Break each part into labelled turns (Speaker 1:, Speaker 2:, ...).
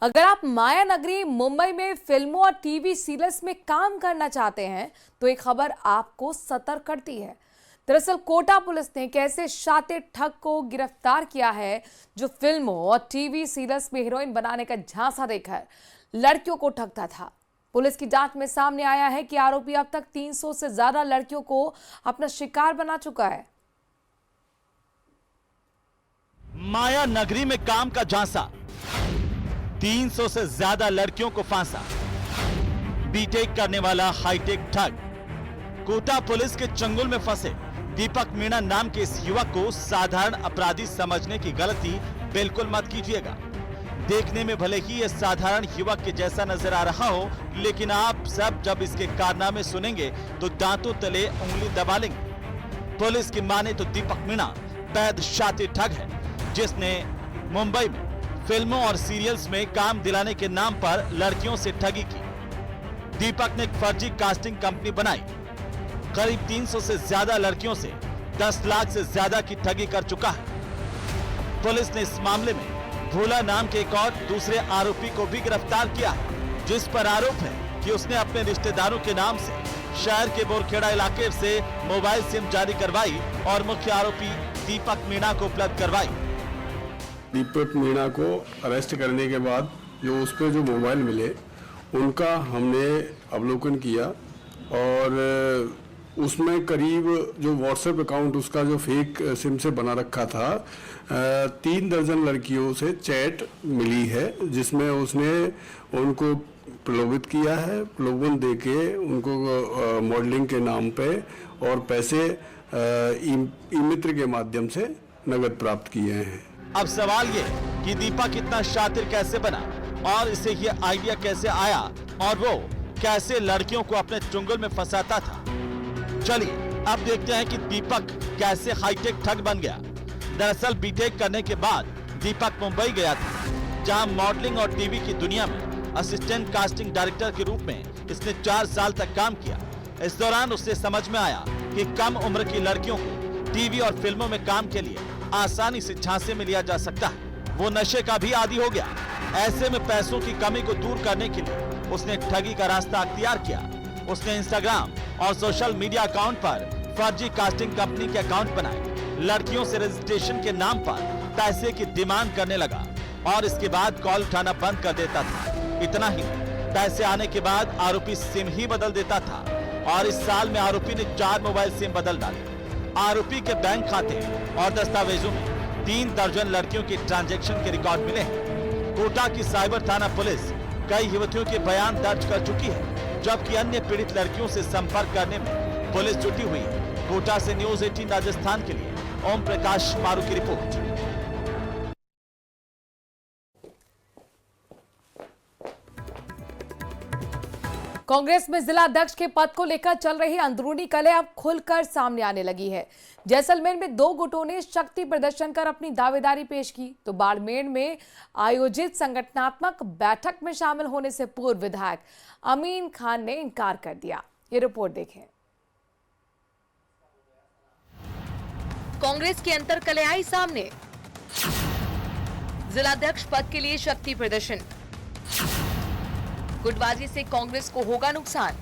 Speaker 1: अगर आप माया नगरी मुंबई में फिल्मों और टीवी सीरियल्स में काम करना चाहते हैं तो एक खबर आपको सतर्क करती है। दरअसल कोटा पुलिस ने एक ऐसे शातिर ठग को गिरफ्तार किया है जो फिल्मों और टीवी सीरियल्स में हीरोइन बनाने का झांसा देकर लड़कियों को ठगता था। पुलिस की जांच में सामने आया है कि आरोपी अब तक 300 से ज्यादा लड़कियों को अपना शिकार बना चुका है।
Speaker 2: माया नगरी में काम का झांसा, 300 से ज्यादा लड़कियों को फांसा, बीटेक करने वाला हाईटेक ठग। कोटा पुलिस के चंगुल में फंसे दीपक मीणा नाम के इस युवक को साधारण अपराधी समझने की गलती बिल्कुल मत कीजिएगा। देखने में भले ही ये साधारण युवक के जैसा नजर आ रहा हो, लेकिन आप सब जब इसके कारनामे सुनेंगे तो दांतों तले उंगली दबा लेंगे। पुलिस की माने तो दीपक मीणा पैद शातिर ठग है, जिसने मुंबई में फिल्मों और सीरियल्स में काम दिलाने के नाम पर लड़कियों से ठगी की। दीपक ने एक फर्जी कास्टिंग कंपनी बनाई, करीब 300 से ज्यादा लड़कियों से 10 लाख से ज्यादा की ठगी कर चुका है। पुलिस ने इस मामले में भोला नाम के एक और दूसरे आरोपी को भी गिरफ्तार किया है, जिस पर आरोप है कि उसने अपने रिश्तेदारों के नाम से शहर के बोरखेड़ा इलाके से मोबाइल सिम जारी करवाई और मुख्य आरोपी दीपक मीणा को उपलब्ध करवाई।
Speaker 3: दीपक मीणा को अरेस्ट करने के बाद जो उस पर जो मोबाइल मिले उनका हमने अवलोकन किया और उसमें करीब जो व्हाट्सएप अकाउंट उसका जो फेक सिम से बना रखा था, 3 दर्जन लड़कियों से चैट मिली है, जिसमें उसने उनको प्रलोभित किया है। प्रलोभन देके उनको मॉडलिंग के नाम पे और पैसे ई मित्र के माध्यम से नगद प्राप्त किए हैं।
Speaker 2: अब सवाल ये कि दीपक इतना शातिर कैसे बना और इसे ये आइडिया कैसे आया और वो कैसे लड़कियों को अपने चुंगल में फंसाता था। चलिए अब देखते हैं कि दीपक कैसे हाईटेक ठग बन गया। दरअसल बीटेक करने के बाद दीपक मुंबई गया था, जहां मॉडलिंग और टीवी की दुनिया में असिस्टेंट कास्टिंग डायरेक्टर के रूप में इसने 4 साल तक काम किया। इस दौरान उसे समझ में आया कि कम उम्र की लड़कियों को टीवी और फिल्मों में काम के लिए आसानी से झांसे में लिया जा सकता है। वो नशे का भी आदी हो गया। ऐसे में पैसों की कमी को दूर करने के लिए उसने ठगी का रास्ता अख्तियार किया। उसने इंस्टाग्राम और सोशल मीडिया अकाउंट पर फर्जी कास्टिंग कंपनी के अकाउंट बनाए, लड़कियों से रजिस्ट्रेशन के नाम पर पैसे की डिमांड करने लगा और इसके बाद कॉल उठाना बंद कर देता था। इतना ही पैसे आने के बाद आरोपी सिम ही बदल देता था और इस साल में आरोपी ने 4 मोबाइल सिम बदल डाले। आरोपी के बैंक खाते और दस्तावेजों में 3 दर्जन लड़कियों के ट्रांजैक्शन के रिकॉर्ड मिले हैं। कोटा की साइबर थाना पुलिस कई युवतियों के बयान दर्ज कर चुकी है, जबकि अन्य पीड़ित लड़कियों से संपर्क करने में पुलिस जुटी हुई है। कोटा से न्यूज़ 18 राजस्थान के लिए ओम प्रकाश मारू की रिपोर्ट।
Speaker 1: कांग्रेस में जिला अध्यक्ष के पद को लेकर चल रही अंदरूनी कलह अब खुलकर सामने आने लगी है। जैसलमेर में 2 गुटों ने शक्ति प्रदर्शन कर अपनी दावेदारी पेश की, तो बाड़मेर में आयोजित संगठनात्मक बैठक में शामिल होने से पूर्व विधायक अमीन खान ने इनकार कर दिया। ये रिपोर्ट देखें।
Speaker 4: कांग्रेस की अंतर कलह आई सामने। जिलाध्यक्ष पद के लिए शक्ति प्रदर्शन, गुटबाजी से कांग्रेस को होगा नुकसान।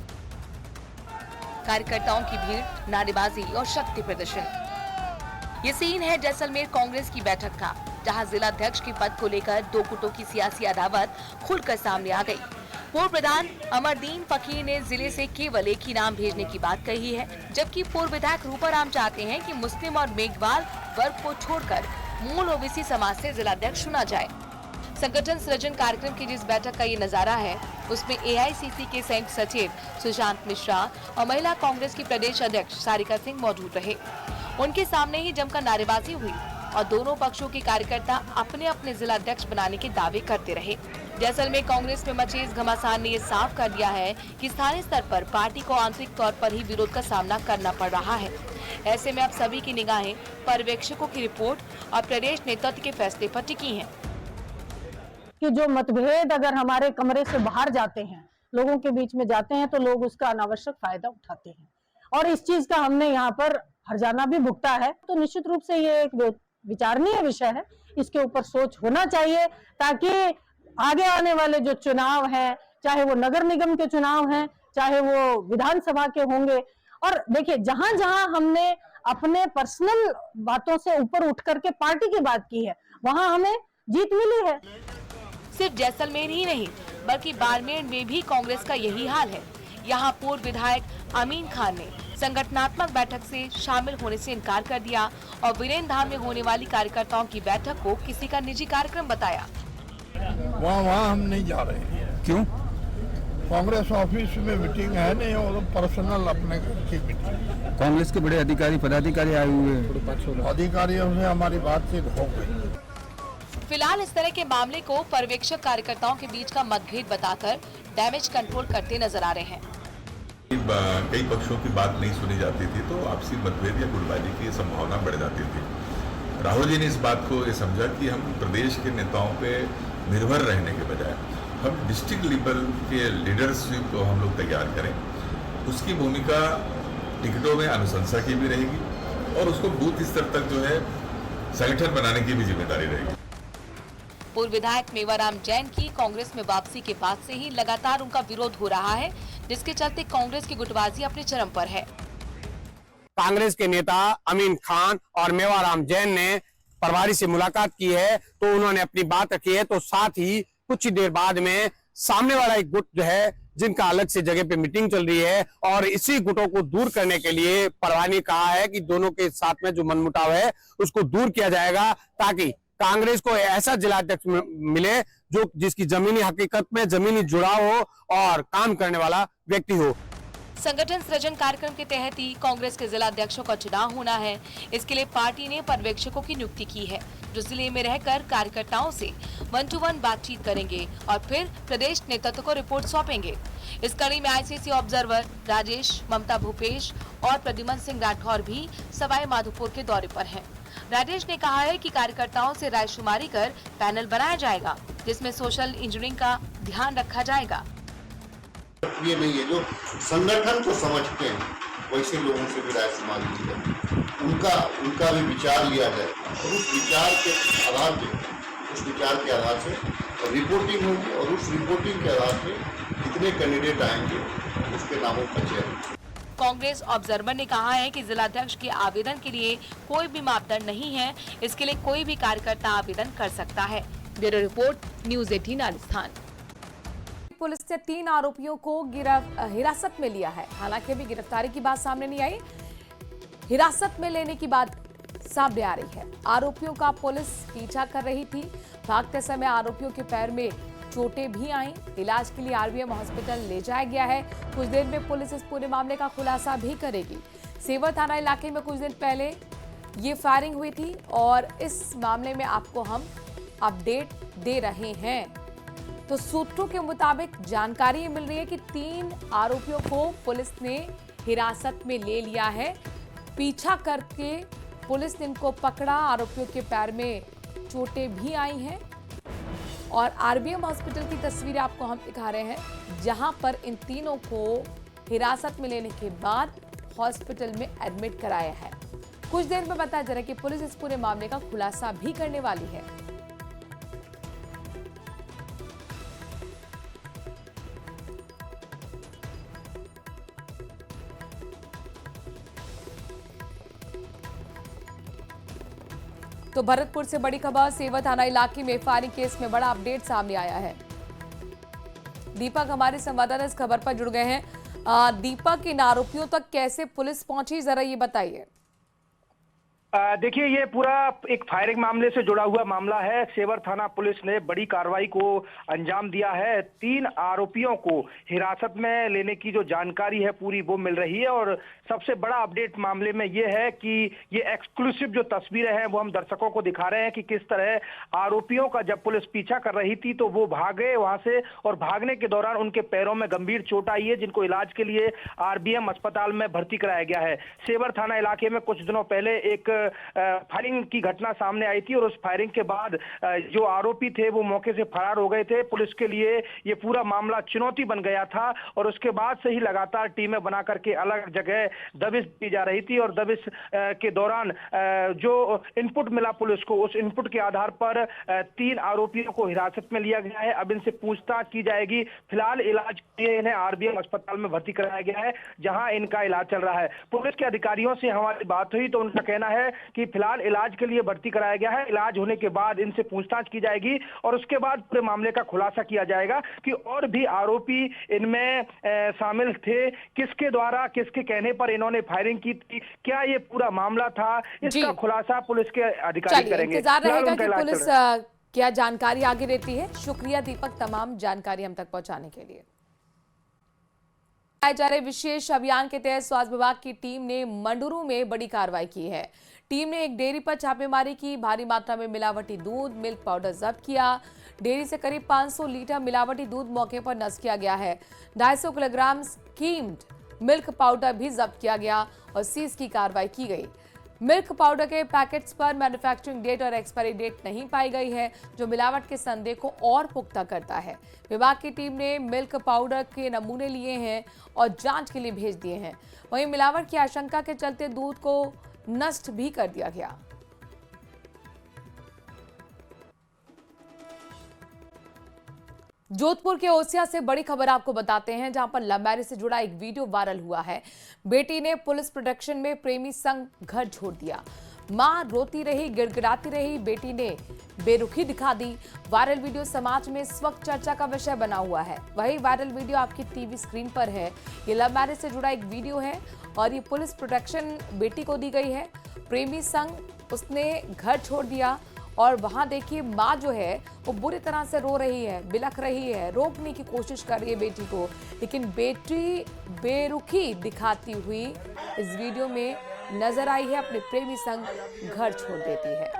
Speaker 4: कार्यकर्ताओं की भीड़, नारेबाजी और शक्ति प्रदर्शन। ये सीन है जैसलमेर कांग्रेस की बैठक का, जहां जिलाध्यक्ष के पद को लेकर 2 गुटों की सियासी अदावत खुलकर सामने आ गई। पूर्व प्रधान अमरदीन फकीर ने जिले से केवल एक ही नाम भेजने की बात कही है, जबकि पूर्व विधायक रूपाराम चाहते हैं कि मुस्लिम और मेघवाल वर्ग को छोड़कर मूल ओबीसी समाज से जिलाध्यक्ष चुना जाए। संगठन सृजन कार्यक्रम की जिस बैठक का ये नजारा है, उसमें एआईसीसी के संयुक्त सचिव सुशांत मिश्रा और महिला कांग्रेस की प्रदेश अध्यक्ष सारिका सिंह मौजूद रहे। उनके सामने ही जमकर नारेबाजी हुई और दोनों पक्षों के कार्यकर्ता अपने अपने जिला अध्यक्ष बनाने के दावे करते रहे। जैसलमेर कांग्रेस में मचे इस घमासान ने ये साफ कर दिया है कि स्थानीय स्तर पर पार्टी को आंतरिक तौर पर ही विरोध का सामना करना पड़ रहा है। ऐसे में अब सभी की निगाहें पर्यवेक्षकों की रिपोर्ट और प्रदेश नेतृत्व के फैसले पर टिकी हैं।
Speaker 5: कि जो मतभेद अगर हमारे कमरे से बाहर जाते हैं, लोगों के बीच में जाते हैं, तो लोग उसका अनावश्यक फायदा उठाते हैं और इस चीज का हमने यहाँ पर हर्जाना भी भुगता है। तो निश्चित रूप से ये एक विचारणीय विषय है, इसके ऊपर सोच होना चाहिए ताकि आगे आने वाले जो चुनाव हैं, चाहे वो नगर निगम के चुनाव हैं, चाहे वो विधानसभा के होंगे, और देखिए जहां जहां हमने अपने पर्सनल बातों से ऊपर उठ करके पार्टी की बात की है, वहां हमें जीत मिली है।
Speaker 4: सिर्फ जैसलमेर ही नहीं बल्कि बाड़मेर में भी कांग्रेस का यही हाल है। यहाँ पूर्व विधायक अमीन खान ने संगठनात्मक बैठक से शामिल होने से इनकार कर दिया और वीरेंद्र धाम में होने वाली कार्यकर्ताओं की बैठक को किसी का निजी कार्यक्रम बताया।
Speaker 6: वहाँ हम नहीं जा रहे हैं।
Speaker 7: क्यों?
Speaker 6: कांग्रेस ऑफिस में मीटिंग है नहीं, और पर्सनल अपने घर की मीटिंग।
Speaker 7: कांग्रेस के बड़े अधिकारी पदाधिकारी आए हुए हैं।
Speaker 6: अधिकारियों से हमारी बातचीत हो गई।
Speaker 4: फिलहाल इस तरह के मामले को पर्यवेक्षक कार्यकर्ताओं के बीच का मतभेद बताकर डैमेज कंट्रोल करते नजर आ रहे हैं।
Speaker 8: कई पक्षों की बात नहीं सुनी जाती थी तो आपसी मतभेद या गुटबाजी की संभावना बढ़ जाती थी। राहुल जी ने इस बात को ये समझा कि हम प्रदेश के नेताओं पे निर्भर रहने के बजाय हम डिस्ट्रिक्ट लेवल के लीडरशिप को हम लोग तैयार करें। उसकी भूमिका टिकटों में अनुशंसा की भी रहेगी और उसको बूथ स्तर तक जो है संगठन बनाने की भी जिम्मेदारी रहेगी।
Speaker 4: पूर्व विधायक मेवाराम जैन की कांग्रेस में वापसी के बाद से ही लगातार उनका विरोध हो रहा है, जिसके चलते कांग्रेस की गुटबाजी अपने चरम पर है।
Speaker 9: कांग्रेस के नेता अमीन खान और मेवाराम जैन ने प्रभारी से मुलाकात की है तो उन्होंने अपनी बात रखी है, तो साथ ही कुछ ही देर बाद में सामने वाला एक गुट जो है जिनका अलग से जगह पे मीटिंग चल रही है और इसी गुटों को दूर करने के लिए प्रभारी ने कहा है कि दोनों के साथ में जो मनमुटाव है उसको दूर किया जाएगा ताकि कांग्रेस को ऐसा जिलाध्यक्ष मिले जो जिसकी जमीनी हकीकत में जमीनी जुड़ाव हो और काम करने वाला व्यक्ति हो।
Speaker 4: संगठन सृजन कार्यक्रम के तहत ही कांग्रेस के जिला अध्यक्षों का चुनाव होना है। इसके लिए पार्टी ने पर्यवेक्षकों की नियुक्ति की है जो जिले में रहकर कार्यकर्ताओं से 1-to-1 बातचीत करेंगे और फिर प्रदेश नेतृत्व को रिपोर्ट सौंपेंगे। इस कड़ी में आईसीसी ऑब्जर्वर राजेश, ममता भूपेश और प्रद्युमन सिंह राठौर भी सवाई माधोपुर के दौरे पर हैं। राजेश ने कहा है कि कार्यकर्ताओं से रायशुमारी कर पैनल बनाया जाएगा जिसमें सोशल इंजीनियरिंग का ध्यान रखा जाएगा।
Speaker 10: ये नहीं है जो संगठन को समझते हैं वैसे लोगों से भी रायशुमारी की जाए, उनका भी विचार लिया जाए और उस विचार के आधार से रिपोर्टिंग होगी और उस रिपोर्टिंग के आधार से कितने कैंडिडेट आएंगे उसके नामों का चयन।
Speaker 4: कांग्रेस ऑब्जर्वर ने कहा है कि जिलाध्यक्ष के आवेदन के लिए कोई भी मापदंड नहीं है, इसके लिए कोई भी कार्यकर्ता आवेदन कर सकता है। Bureau report, news 18 Rajasthan.
Speaker 1: Police ने 3 आरोपियों को हिरासत में लिया है। हालांकि अभी गिरफ्तारी की बात सामने नहीं आई, हिरासत में लेने की बात सामने आ रही है। आरोपियों का पुलिस पीछा कर रही थी। भागते समय आरोपियों के पैर में चोटें भी आईं। इलाज के लिए आरबीएम हॉस्पिटल ले जाया गया है। कुछ देर में पुलिस इस पूरे मामले का खुलासा भी करेगी। सेवर थाना इलाके में कुछ दिन पहले ये फायरिंग हुई थी और इस मामले में आपको हम अपडेट दे रहे हैं। तो सूत्रों के मुताबिक जानकारी मिल रही है कि 3 आरोपियों को पुलिस ने हिरासत में ले लिया है। पीछा करके पुलिस ने इनको पकड़ा। आरोपियों के पैर में चोटें भी आई हैं और आरबीएम हॉस्पिटल की तस्वीरें आपको हम दिखा रहे हैं जहां पर इन तीनों को हिरासत में लेने के बाद हॉस्पिटल में एडमिट कराया है। कुछ देर में बताया जा रहा है कि पुलिस इस पूरे मामले का खुलासा भी करने वाली है। तो भरतपुर से बड़ी खबर, सेवर थाना इलाके में फायरिंग केस में बड़ा अपडेट सामने आया है। दीपक हमारे संवाददाता इस खबर पर जुड़ गए हैं। दीपक, इन आरोपियों तक कैसे पुलिस पहुंची, जरा ये बताइए।
Speaker 11: देखिए, ये पूरा एक फायरिंग मामले से जुड़ा हुआ मामला है। सेवर थाना पुलिस ने बड़ी कार्रवाई को अंजाम दिया है। 3 आरोपियों को हिरासत में लेने की जो जानकारी है पूरी वो मिल रही है और सबसे बड़ा अपडेट मामले में ये है कि ये एक्सक्लूसिव जो तस्वीरें हैं वो हम दर्शकों को दिखा रहे हैं कि किस तरह आरोपियों का जब पुलिस पीछा कर रही थी तो वो भागे वहां से और भागने के दौरान उनके पैरों में गंभीर चोट आई है जिनको इलाज के लिए आरबीएम अस्पताल में भर्ती कराया गया है। सेवर थाना इलाके में कुछ दिनों पहले एक फायरिंग की घटना सामने आई थी और उस फायरिंग के बाद जो आरोपी थे वो मौके से फरार हो गए थे। पुलिस के लिए ये पूरा मामला चुनौती बन गया था और उसके बाद से ही लगातार टीमें बना करके अलग जगह दबिश दी जा रही थी और दबिश के दौरान जो इनपुट मिला पुलिस को, उस इनपुट के आधार पर 3 आरोपियों को हिरासत में लिया गया है। अब इनसे पूछताछ की जाएगी। फिलहाल इलाज के लिए इन्हें आरबीएम अस्पताल में भर्ती कराया गया है, जहां इनका इलाज चल रहा है। पुलिस के अधिकारियों से हमारी बात हुई तो उनका कहना है कि फिलहाल इलाज के लिए भर्ती कराया गया है। इलाज होने के बाद इनसे पूछताछ की जाएगी और उसके बाद पूरे मामले का खुलासा किया जाएगा कि और भी आरोपी इनमें शामिल थे, किसके द्वारा, किसके कहने पर इन्होंने फायरिंग की थी, क्या ये पूरा मामला था, इसका खुलासा पुलिस के अधिकारी करेंगे।
Speaker 1: इंतजार रहेगा कि पुलिस क्या जानकारी आगे देती है। शुक्रिया दीपक, तमाम जानकारी हम तक पहुंचाने के लिए। जा रहे विशेष अभियान के तहत स्वास्थ्य विभाग की टीम ने मंडुरु में बड़ी कार्रवाई की है। टीम ने एक डेयरी पर छापेमारी की, भारी मात्रा में मिलावटी दूध, मिल्क पाउडर जब्त किया। डेयरी से करीब 500 लीटर मिलावटी दूध मौके पर नष्ट किया गया है। 250 किलोग्राम स्कीम्ड मिल्क पाउडर भी जब्त किया गया और सीज की कार्रवाई की गई। मिल्क पाउडर के पैकेट्स पर मैन्युफैक्चरिंग डेट और एक्सपायरी डेट नहीं पाई गई है, जो मिलावट के संदेह को और पुख्ता करता है। विभाग की टीम ने मिल्क पाउडर के नमूने लिए हैं और जांच के लिए भेज दिए हैं। वहीं मिलावट की आशंका के चलते दूध को नष्ट भी कर दिया गया। जोधपुर के ओसिया से बड़ी खबर आपको बताते हैं, जहां पर लव मैरिज से जुड़ा एक वीडियो वायरल हुआ है। बेटी ने पुलिस प्रोटेक्शन में प्रेमी संग घर छोड़ दिया। मां रोती रही, गिड़गिड़ाती रही, बेटी ने बेरुखी दिखा दी। वायरल वीडियो समाज में इस वक्त चर्चा का विषय बना हुआ है। वही वायरल वीडियो आपकी टीवी स्क्रीन पर है। ये लव मैरिज से जुड़ा एक वीडियो है और ये पुलिस प्रोटेक्शन बेटी को दी गई है। प्रेमी संग उसने घर छोड़ दिया और वहां देखिए माँ जो है वो बुरी तरह से रो रही है, बिलख रही है, रोकने की कोशिश कर रही है बेटी को, लेकिन बेटी बेरुखी दिखाती हुई इस वीडियो में नजर आई है। अपने प्रेमी संग घर छोड़ देती है।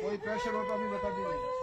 Speaker 7: कोई प्रेशर हो तो अभी बता दीजिए।